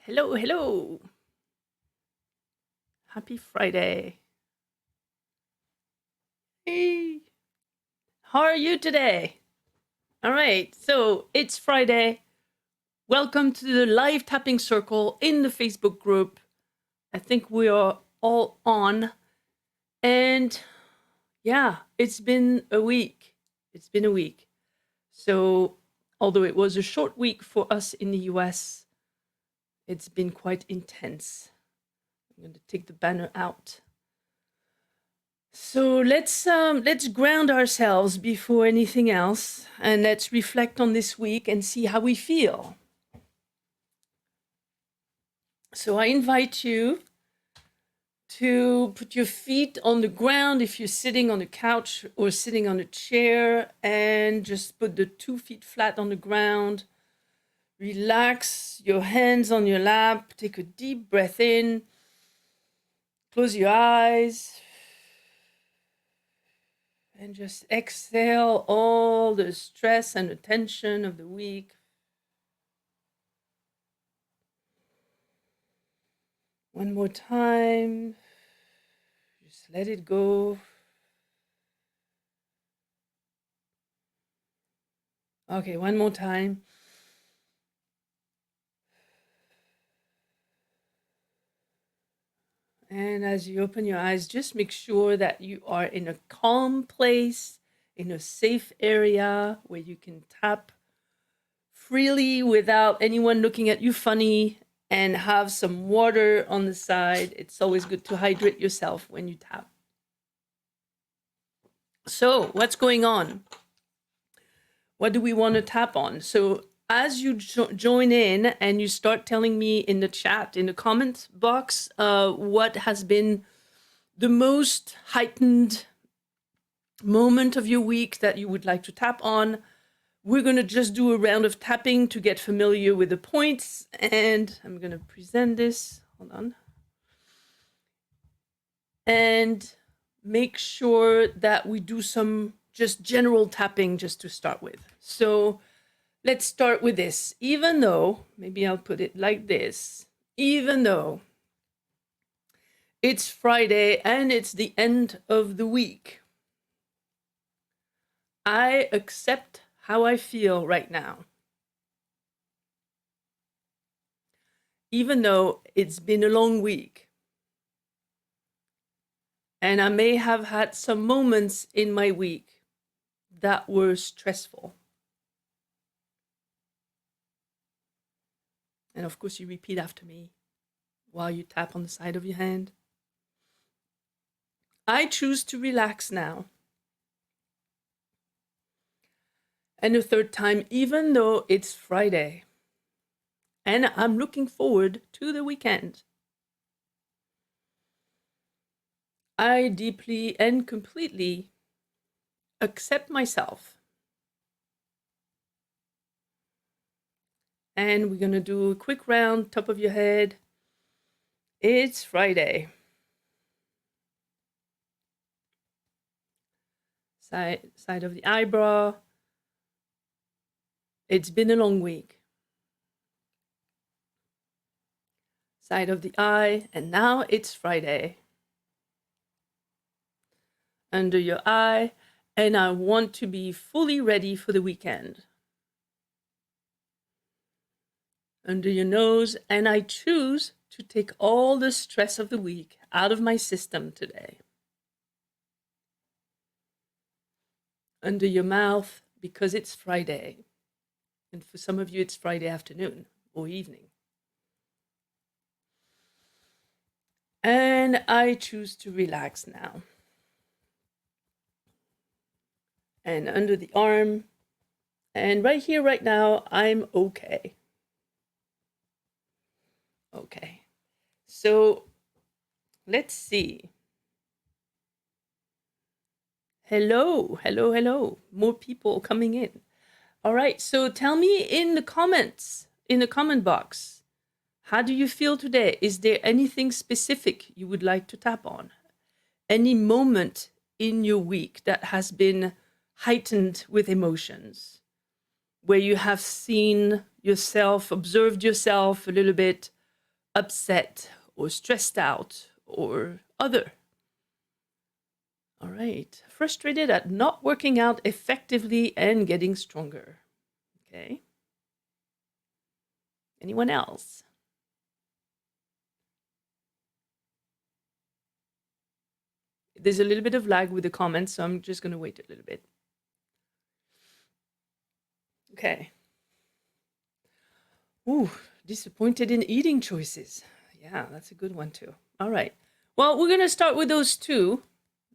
Hello, hello. Happy Friday. Hey, how are you today? All right, so it's Friday. Welcome to the live tapping circle in the Facebook group. I think we are all on. And yeah, it's been a week. It's been a week. So, although it was a short week for us in the US, it's been quite intense. I'm going to take the banner out. So let's ground ourselves before anything else, and let's reflect on this week and see how we feel. So I invite you to put your feet on the ground if you're sitting on a couch or sitting on a chair, and just put the 2 feet flat on the ground. Relax your hands on your lap. Take a deep breath in. Close your eyes. And just exhale all the stress and the tension of the week. One more time. Just let it go. Okay, one more time. And as you open your eyes, just make sure that you are in a calm place, in a safe area where you can tap freely without anyone looking at you funny, and have some water on the side. It's always good to hydrate yourself when you tap. So, what's going on? What do we want to tap on? So, as you join in and you start telling me in the chat, in the comment box, what has been the most heightened moment of your week that you would like to tap on, we're going to just do a round of tapping to get familiar with the points. And I'm going to present this. Hold on. And make sure that we do some just general tapping just to start with. So let's start with this. Even though, maybe I'll put it like this, even though it's Friday and it's the end of the week, I accept how I feel right now. Even though it's been a long week, and I may have had some moments in my week that were stressful. And of course, you repeat after me while you tap on the side of your hand. I choose to relax now. And a third time, even though it's Friday, and I'm looking forward to the weekend, I deeply and completely accept myself. And we're going to do a quick round, top of your head. It's Friday. Side of the eyebrow. It's been a long week. Side of the eye, and now it's Friday. Under your eye, and I want to be fully ready for the weekend. Under your nose, and I choose to take all the stress of the week out of my system today. Under your mouth, because it's Friday. And for some of you, it's Friday afternoon or evening. And I choose to relax now. And under the arm, and right here, right now, I'm okay. Okay. So let's see. Hello, hello, hello. More people coming in. All right, so tell me in the comments, in the comment box, how do you feel today? Is there anything specific you would like to tap on? Any moment in your week that has been heightened with emotions, where you have seen yourself, observed yourself a little bit upset or stressed out or other. All right. Frustrated at not working out effectively and getting stronger. Okay. Anyone else? There's a little bit of lag with the comments, so I'm just going to wait a little bit. Okay. Ooh, disappointed in eating choices. Yeah, that's a good one too. All right. Well, we're going to start with those two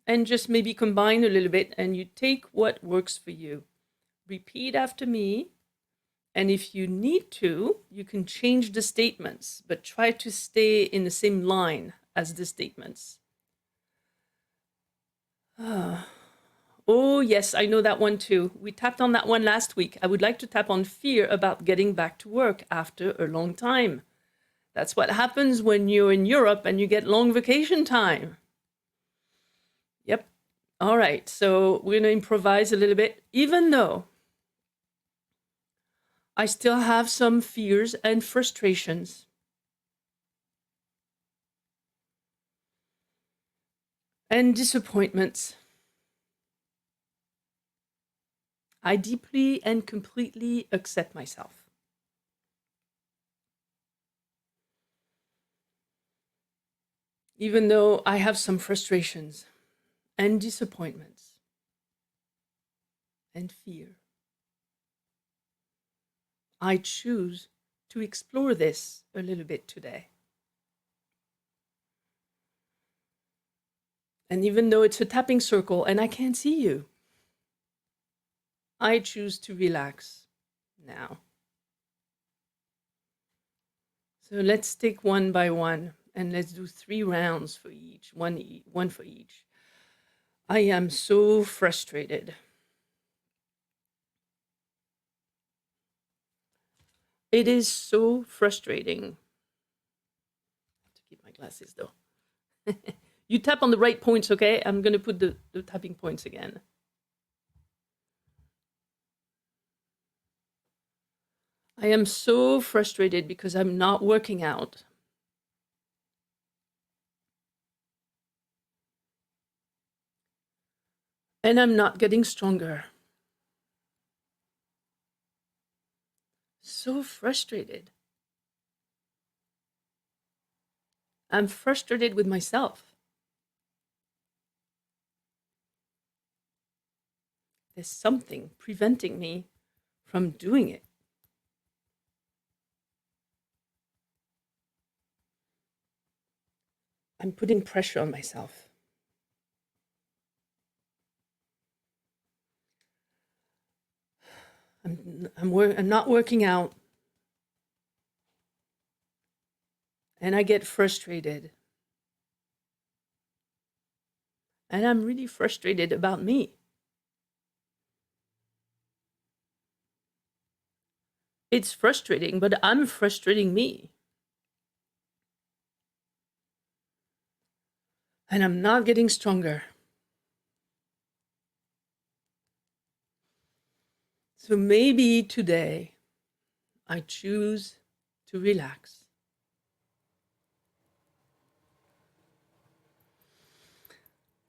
and just maybe combine a little bit, and you take what works for you. Repeat after me. And if you need to, you can change the statements, but try to stay in the same line as the statements. Oh, yes, I know that one too. We tapped on that one last week. I would like to tap on fear about getting back to work after a long time. That's what happens when you're in Europe and you get long vacation time. Yep. All right, so we're going to improvise a little bit, even though I still have some fears and frustrations. And disappointments. I deeply and completely accept myself. Even though I have some frustrations and disappointments and fear, I choose to explore this a little bit today. And even though it's a tapping circle and I can't see you, I choose to relax now. So let's take one by one and let's do 3 rounds for each, one for each. I am so frustrated. It is so frustrating. I have to keep my glasses though. You tap on the right points, okay? I'm going to put the tapping points again. I am so frustrated because I'm not working out. And I'm not getting stronger. So frustrated. I'm frustrated with myself. There's something preventing me from doing it. I'm putting pressure on myself. I'm not working out. And I get frustrated. And I'm really frustrated about me. It's frustrating, but I'm frustrating me. And I'm not getting stronger. So maybe today I choose to relax.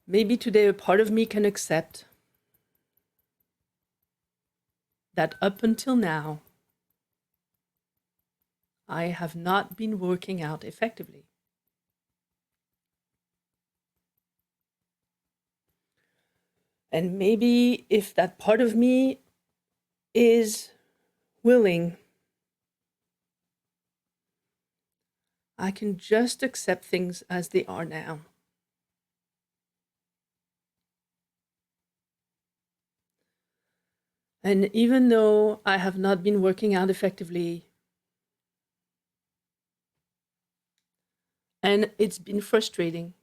Maybe today a part of me can accept that up until now, I have not been working out effectively. And maybe if that part of me is willing, I can just accept things as they are now. And even though I have not been working out effectively, and it's been frustrating,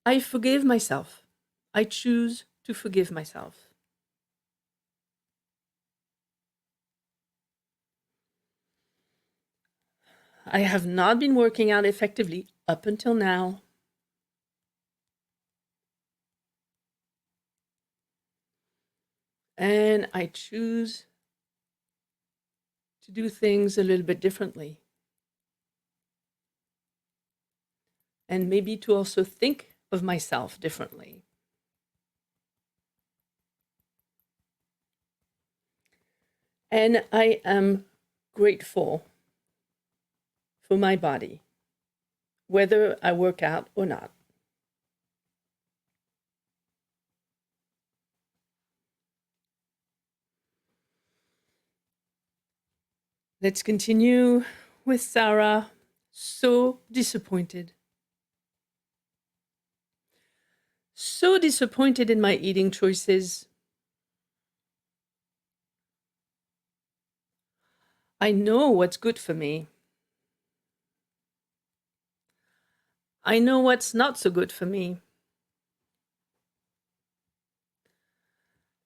I forgive myself. I choose to forgive myself. I have not been working out effectively up until now. And I choose to do things a little bit differently. And maybe to also think of myself differently. And I am grateful for my body, whether I work out or not. Let's continue with Sarah. So disappointed. So disappointed in my eating choices. I know what's good for me. I know what's not so good for me.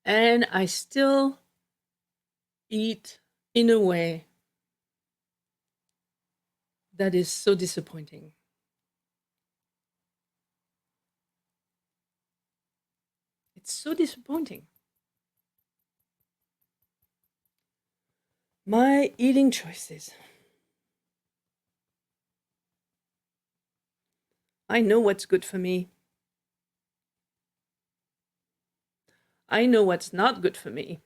And I still eat in a way that is so disappointing. It's so disappointing. My eating choices. I know what's good for me. I know what's not good for me.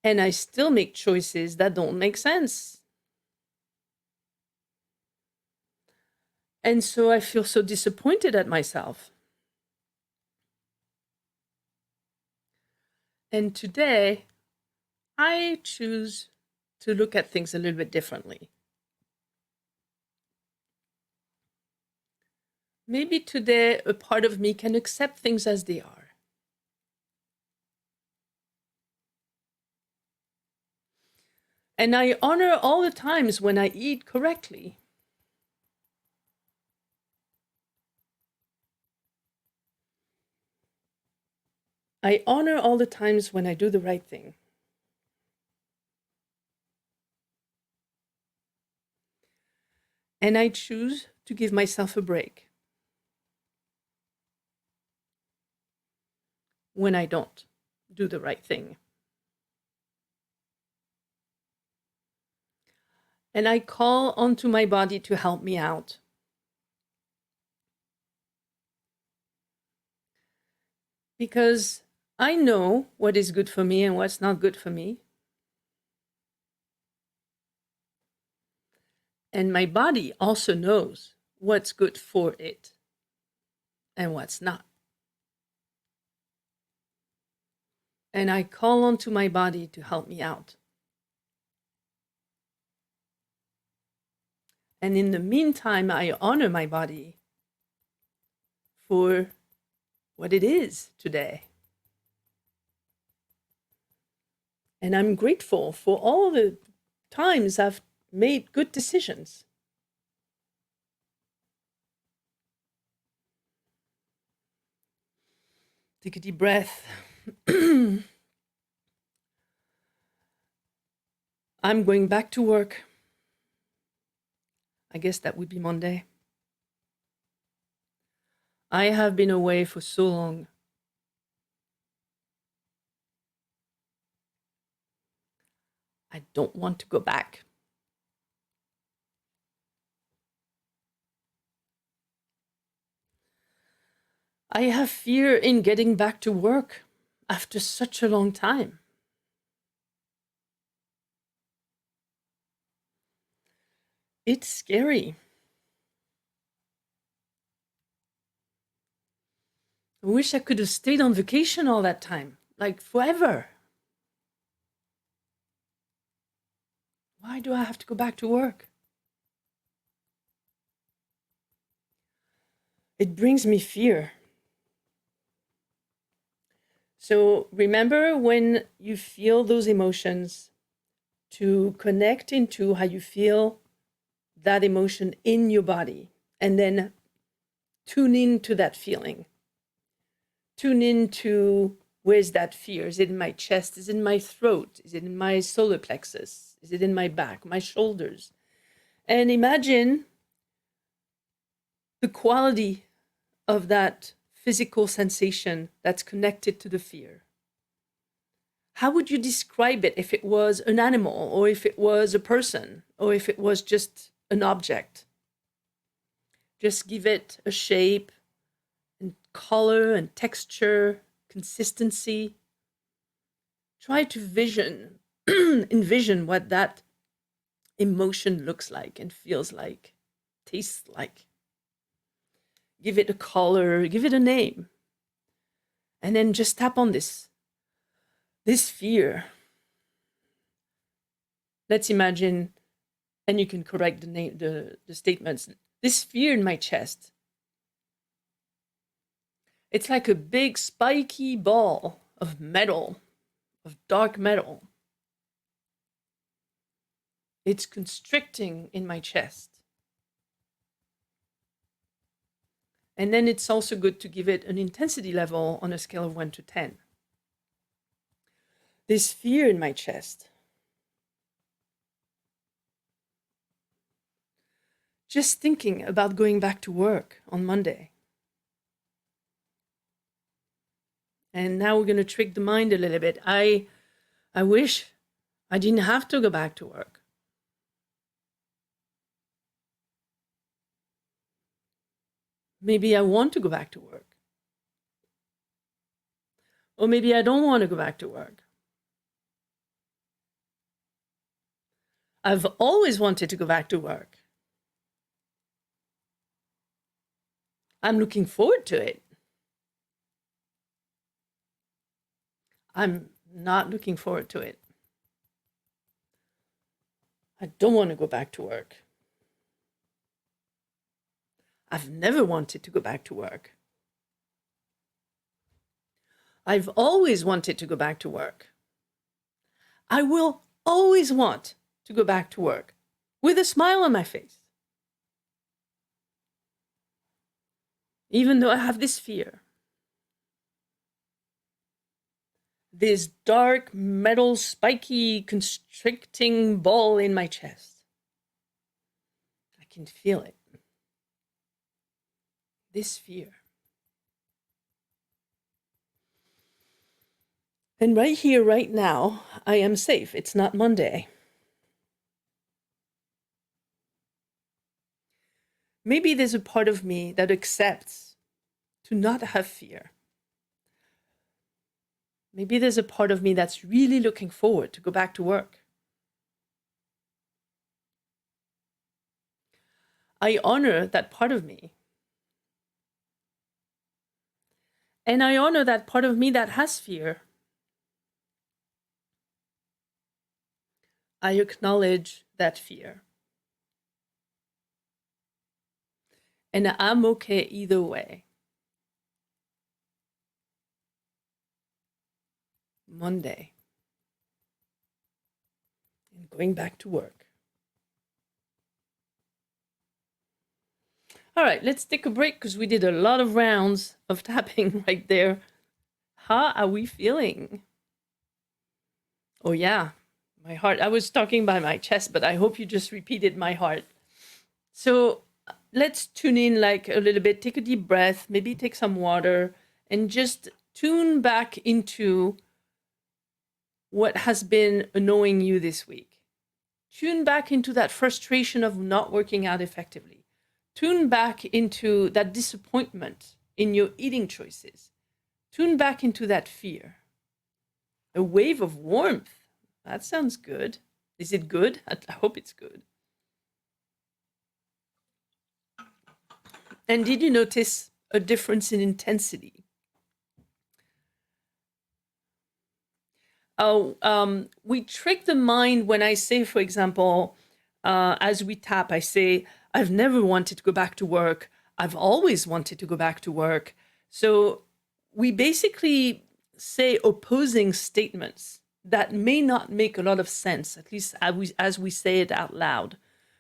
And I still make choices that don't make sense. And so I feel so disappointed at myself. And today, I choose to look at things a little bit differently. Maybe today a part of me can accept things as they are. And I honor all the times when I eat correctly. I honor all the times when I do the right thing. And I choose to give myself a break when I don't do the right thing. And I call onto my body to help me out. Because I know what is good for me and what's not good for me. And my body also knows what's good for it and what's not. And I call onto my body to help me out. And in the meantime, I honor my body for what it is today. And I'm grateful for all the times I've made good decisions. Take a deep breath. I'm going back to work. I guess that would be Monday. I have been away for so long. I don't want to go back. I have fear in getting back to work after such a long time. It's scary. I wish I could have stayed on vacation all that time, like forever. Why do I have to go back to work? It brings me fear. So remember when you feel those emotions to connect into how you feel that emotion in your body and then tune into that feeling. Tune into where's that fear? Is it in my chest? Is it in my throat? Is it in my solar plexus? Is it in my back, my shoulders? And imagine the quality of that physical sensation that's connected to the fear. How would you describe it if it was an animal, or if it was a person, or if it was just an object? Just give it a shape and color and texture, consistency. Try to envision what that emotion looks like and feels like, tastes like. Give it a color, give it a name. And then just tap on this fear. Let's imagine, and you can correct the statements. This fear in my chest. It's like a big spiky ball of metal, of dark metal. It's constricting in my chest. And then it's also good to give it an intensity level on a scale of 1 to 10. This fear in my chest. Just thinking about going back to work on Monday. And now we're going to trick the mind a little bit. I wish I didn't have to go back to work. Maybe I want to go back to work. Or maybe I don't want to go back to work. I've always wanted to go back to work. I'm looking forward to it. I'm not looking forward to it. I don't want to go back to work. I've never wanted to go back to work. I've always wanted to go back to work. I will always want to go back to work with a smile on my face. Even though I have this fear. This dark, metal, spiky, constricting ball in my chest. I can feel it. This fear. And right here, right now, I am safe. It's not Monday. Maybe there's a part of me that accepts to not have fear. Maybe there's a part of me that's really looking forward to go back to work. I honor that part of me. And I honor that part of me that has fear. I acknowledge that fear. And I'm okay either way. Monday. And going back to work. All right, let's take a break because we did a lot of rounds of tapping right there. How are we feeling? Oh yeah, my heart. I was talking by my chest, but I hope you just repeated my heart. So let's tune in like a little bit, take a deep breath, maybe take some water, and just tune back into what has been annoying you this week. Tune back into that frustration of not working out effectively. Tune back into that disappointment in your eating choices. Tune back into that fear. A wave of warmth. That sounds good. Is it good? I hope it's good. And did you notice a difference in intensity? We trick the mind when I say, for example, as we tap, I say, I've never wanted to go back to work. I've always wanted to go back to work. So we basically say opposing statements that may not make a lot of sense, at least as we say it out loud.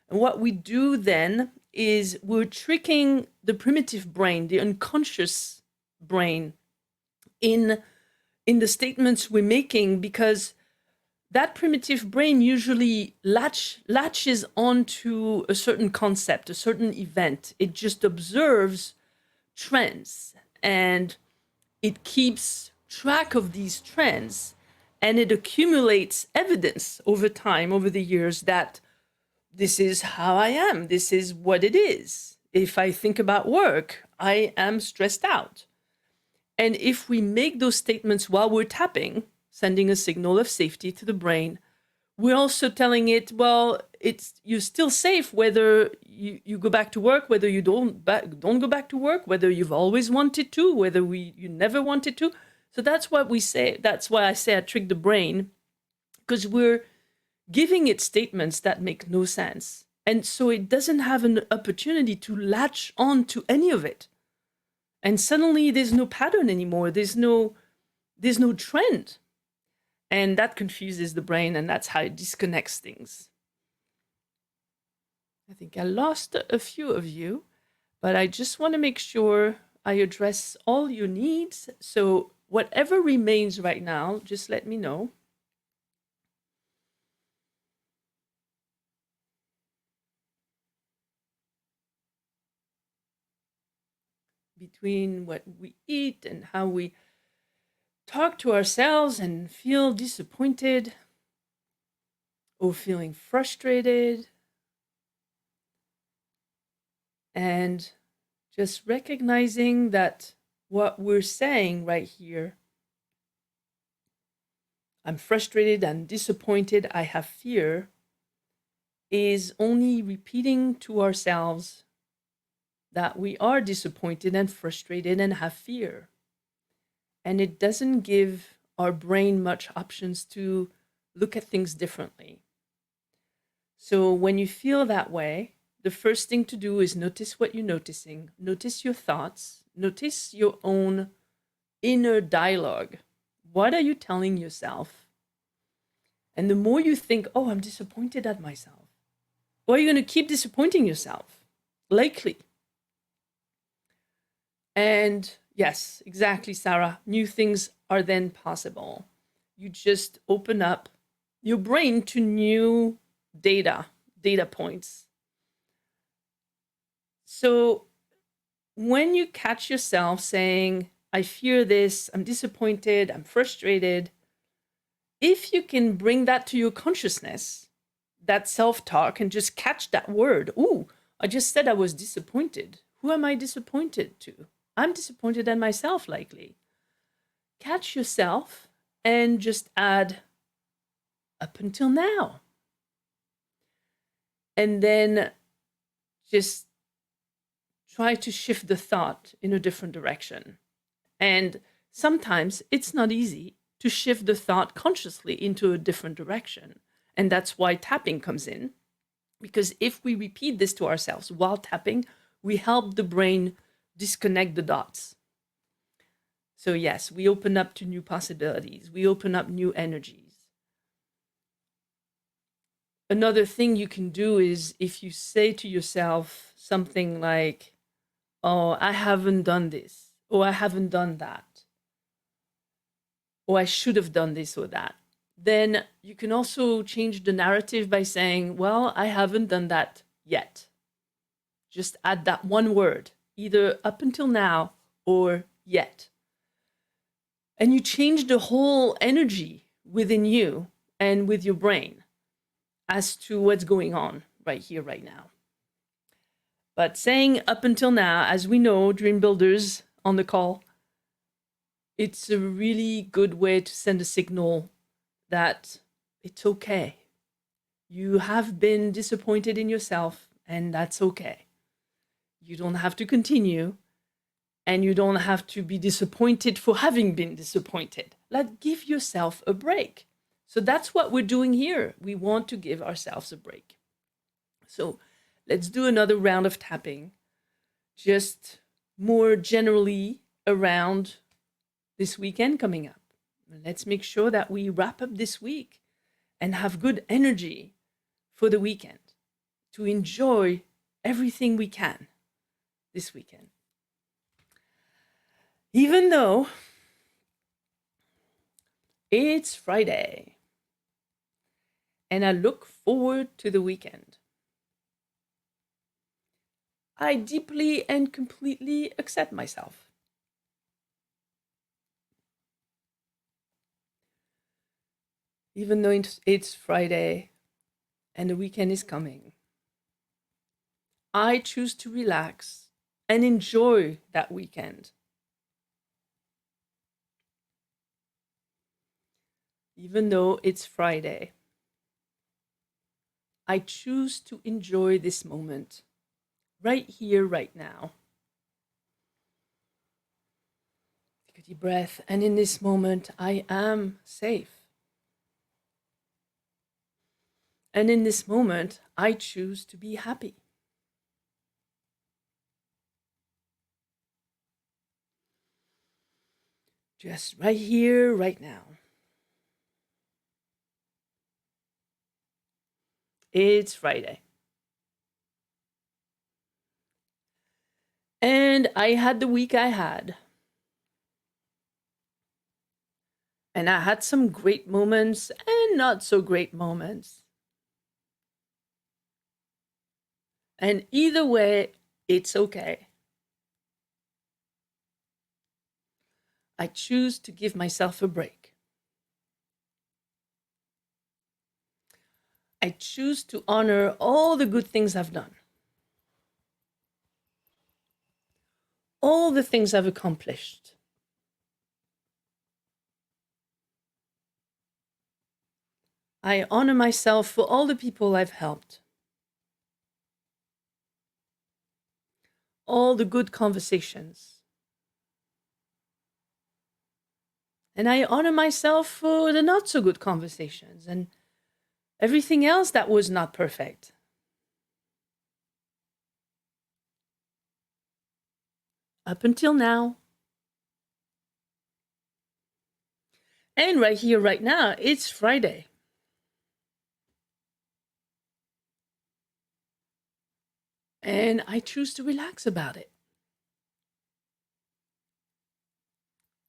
And what we do then is we're tricking the primitive brain, the unconscious brain, in the statements we're making, because that primitive brain usually latches onto a certain concept, a certain event. It just observes trends and it keeps track of these trends. And it accumulates evidence over time, over the years, that this is how I am. This is what it is. If I think about work, I am stressed out. And if we make those statements while we're tapping, sending a signal of safety to the brain, we're also telling it, well, you're still safe whether you go back to work, whether you don't go back to work, whether you've always wanted to, whether you never wanted to. So that's what we say. That's why I say I trick the brain, because we're giving it statements that make no sense. And so it doesn't have an opportunity to latch on to any of it. And suddenly there's no pattern anymore. There's no trend. And that confuses the brain, and that's how it disconnects things. I think I lost a few of you, but I just want to make sure I address all your needs. So whatever remains right now, just let me know. Between what we eat and how we talk to ourselves and feel disappointed or feeling frustrated, and just recognizing that what we're saying right here, I'm frustrated, I'm disappointed, I have fear, is only repeating to ourselves that we are disappointed and frustrated and have fear. And it doesn't give our brain much options to look at things differently. So when you feel that way, the first thing to do is notice what you're noticing. Notice your thoughts. Notice your own inner dialogue. What are you telling yourself? And the more you think, oh, I'm disappointed at myself, well, you're going to keep disappointing yourself, likely. And yes, exactly, Sarah. New things are then possible. You just open up your brain to new data points. So when you catch yourself saying, I fear this, I'm disappointed, I'm frustrated, if you can bring that to your consciousness, that self-talk, and just catch that word, ooh, I just said I was disappointed. Who am I disappointed to? I'm disappointed at myself, likely. Catch yourself and just add up until now. And then just try to shift the thought in a different direction. And sometimes it's not easy to shift the thought consciously into a different direction. And that's why tapping comes in. Because if we repeat this to ourselves while tapping, we help the brain disconnect the dots. So yes, we open up to new possibilities. We open up new energies. Another thing you can do is if you say to yourself something like, oh, I haven't done this, or I haven't done that, or I should have done this or that, then you can also change the narrative by saying, well, I haven't done that yet. Just add that one word, either up until now or yet. And you change the whole energy within you and with your brain as to what's going on right here, right now. But saying up until now, as we know, dream builders on the call, it's a really good way to send a signal that it's okay. You have been disappointed in yourself, and that's okay. You don't have to continue, and you don't have to be disappointed for having been disappointed. Give yourself a break. So that's what we're doing here. We want to give ourselves a break. So let's do another round of tapping, just more generally around this weekend coming up. Let's make sure that we wrap up this week and have good energy for the weekend to enjoy everything we can this weekend. Even though it's Friday and I look forward to the weekend, I deeply and completely accept myself. even though it's Friday and the weekend is coming, I choose to relax and enjoy that weekend. Even though it's Friday, I choose to enjoy this moment right here, right now. Take a deep breath, and in this moment, I am safe. And in this moment, I choose to be happy. Just right here, right now. It's Friday. And I had the week I had. And I had some great moments and not so great moments. And either way, it's okay. I choose to give myself a break. I choose to honor all the good things I've done, all the things I've accomplished. I honor myself for all the people I've helped, all the good conversations. And I honor myself for the not so good conversations and everything else that was not perfect. Up until now. And right here, right now, it's Friday. And I choose to relax about it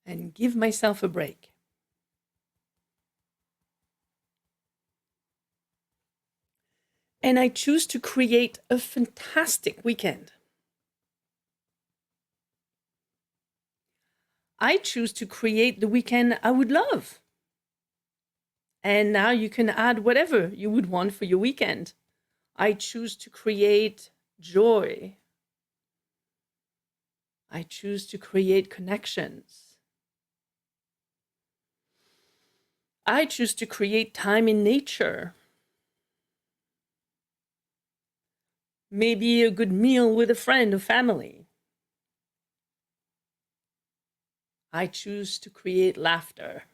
and give myself a break. And I choose to create a fantastic weekend. I choose to create the weekend I would love. And now you can add whatever you would want for your weekend. I choose to create joy. I choose to create connections. I choose to create time in nature. Maybe a good meal with a friend or family. I choose to create laughter.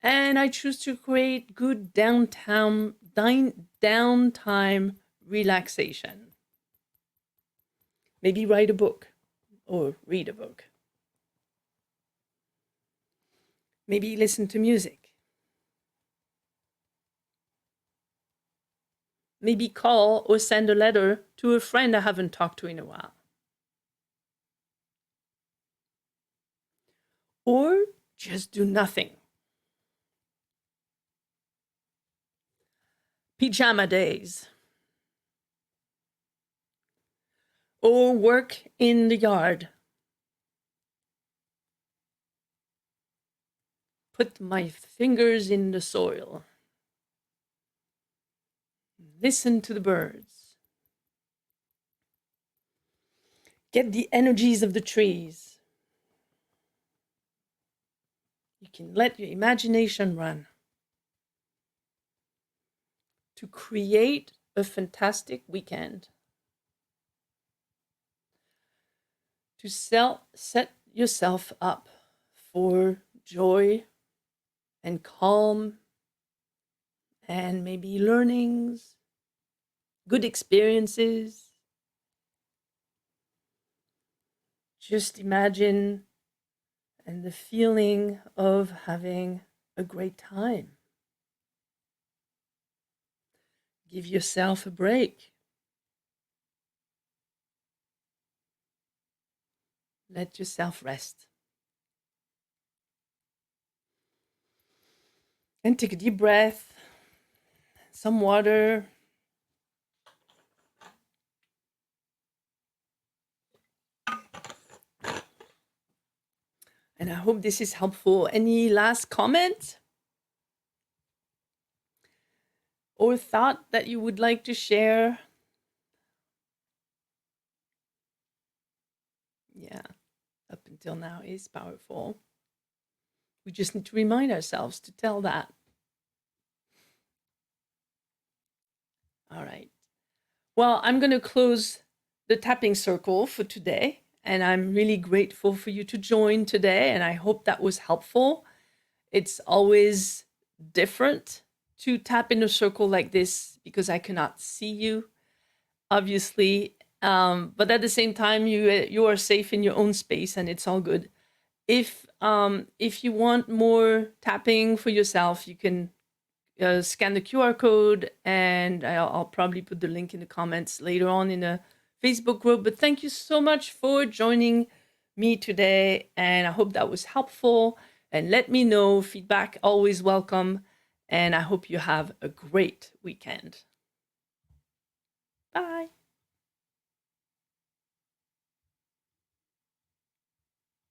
And I choose to create good downtime relaxation. Maybe write a book or read a book. Maybe listen to music. Maybe call or send a letter to a friend I haven't talked to in a while. Or just do nothing. Pajama days. Or work in the yard. Put my fingers in the soil. Listen to the birds. Get the energies of the trees. You can let your imagination run to create a fantastic weekend. To set yourself up for joy and calm and maybe learnings, good experiences. Just imagine and the feeling of having a great time. Give yourself a break. Let yourself rest. And take a deep breath, some water. And I hope this is helpful. Any last comment or thought that you would like to share? Yeah, up until now is powerful. We just need to remind ourselves to tell that. All right. Well, I'm going to close the tapping circle for today. And I'm really grateful for you to join today. And I hope that was helpful. It's always different to tap in a circle like this because I cannot see you, obviously. But at the same time, you are safe in your own space and it's all good. If you want more tapping for yourself, you can scan the QR code, and I'll probably put the link in the comments later on in a Facebook group. But thank you so much for joining me today, and I hope that was helpful. And let me know, feedback always welcome, and I hope you have a great weekend. Bye.